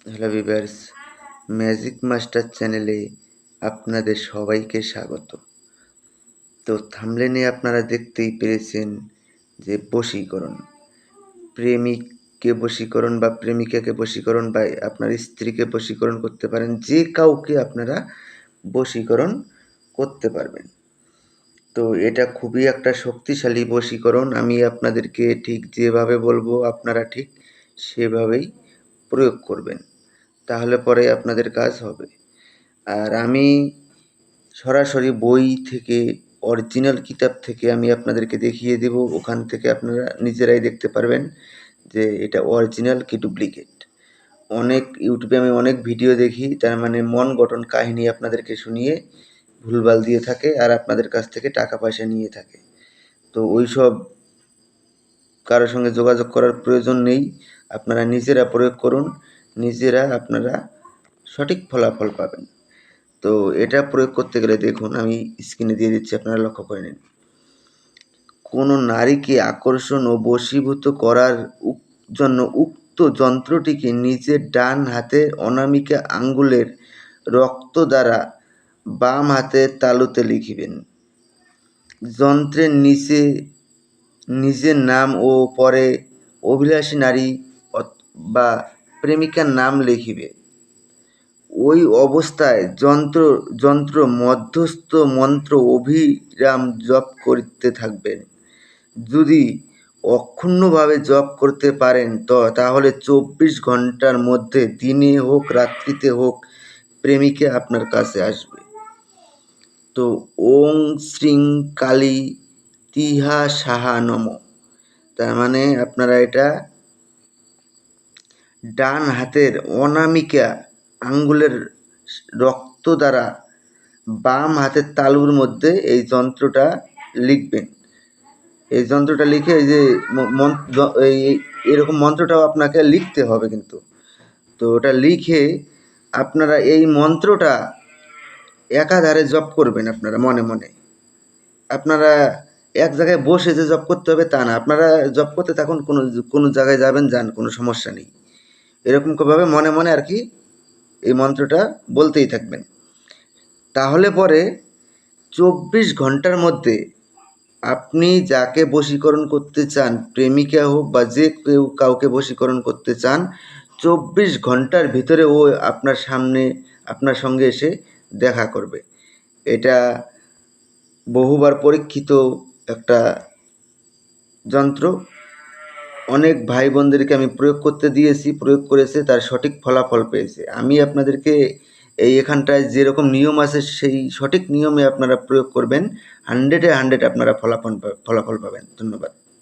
Hello viewers, magic master চ্যানেলে আপনাদের সবাইকে স্বাগত। তো থাম্বনেলে আপনারা দেখতেই পেরেছেন যে বশীকরণ, প্রেমিককে বশীকরণ বা প্রেমিকাকে বশীকরণ বা আপনার স্ত্রীকে বশীকরণ করতে পারেন, যে কাউকে আপনারা বশীকরণ করতে পারবেন। তো এটা খুবই একটা শক্তিশালী বশীকরণ। আমি আপনাদেরকে ঠিক যেভাবে বলবো আপনারা ঠিক সেভাবেই প্রয়োগ করবেন, তাহলে পরে আপনাদের কাজ হবে। আর আমি সরাসরি বই থেকে, অরিজিনাল কিতাব থেকে আমি আপনাদেরকে দেখিয়ে দেব। ওখান থেকে আপনারা নিজেরাই দেখতে পারবেন যে এটা অরিজিনাল কি ডুপ্লিকেট। অনেক ইউটিউবে আমি অনেক ভিডিও দেখি, তার মানে মন গঠন কাহিনী আপনাদেরকে শুনিয়ে ভুলভাল দিয়ে থাকে আর আপনাদের কাছ থেকে টাকা পয়সা নিয়ে থাকে। তো ওইসব কারোর সঙ্গে যোগাযোগ করার প্রয়োজন নেই। আপনারা নিজেরা প্রয়োগ করুন, নিজেরা আপনারা সঠিক ফলাফল পাবেন। তো এটা প্রয়োগ করতে গেলে দেখুন, আমি স্ক্রিনে দিয়ে দিচ্ছি, আপনারা লক্ষ্য করে নিন। কোনো নারীকে আকর্ষণ ও বশীভূত করার জন্য উক্ত যন্ত্রটিকে নিজের ডান হাতের অনামিকা আঙ্গুলের রক্ত দ্বারা বাম হাতের তালুতে লিখিবেন। যন্ত্রের নিচে নিজের নাম ও পরে অভিলাষী নারী বা প্রেমিকার নাম লিখিবে। ওই অবস্থায় যন্ত্র মধ্যস্থ মন্ত্র অবিরাম জপ করতে থাকবেন। যদি অক্ষুণ্ণভাবে জপ করতে পারেন তাহলে 24 ঘন্টার মধ্যে, দিনে হোক রাত্রিতে হোক, প্রেমিকা আপনার কাছে আসবে। তো ওং শ্রীং কালী তিহা সাহা নম, তার মানে আপনারা এটা ডান হাতের অনামিকা আঙ্গুলের রক্ত দ্বারা বাম হাতের তালুর মধ্যে এই যন্ত্রটা লিখবেন। এই যন্ত্রটা লিখে এই যে এরকম মন্ত্রটাও আপনাকে লিখতে হবে কিন্তু। তো ওটা লিখে আপনারা এই মন্ত্রটা একাধারে জপ করবেন আপনারা মনে মনে। আপনারা এক জায়গায় বসে যে জপ করতে হবে তা না, আপনারা জপ করতে থাকুন, কোনো জায়গায় যান, কোনো সমস্যা নেই। এরকমভাবে মনে মনে আর কি এই মন্ত্রটা বলতেই থাকবেন। তাহলে পরে 24 ঘন্টার মধ্যে আপনি যাকে বশীকরণ করতে চান, প্রেমিকা হোক বা যে কেউ কাউকে বশীকরণ করতে চান, 24 ঘন্টার ভিতরে ও আপনার সামনে আপনার সঙ্গে এসে দেখা করবে। এটা বহুবার পরীক্ষিত একটা যন্ত্র। অনেক ভাই বোনদেরকে আমি প্রয়োগ করতে দিয়েছি, প্রয়োগ করেছে, তার সঠিক ফলাফল পেয়েছে। আমি আপনাদেরকে এখানটায় যেরকম নিয়ম আছে সেই সঠিক নিয়মে আপনারা প্রয়োগ করবেন, 100-এ 100 আপনারা ফলাফল পাবেন। ধন্যবাদ।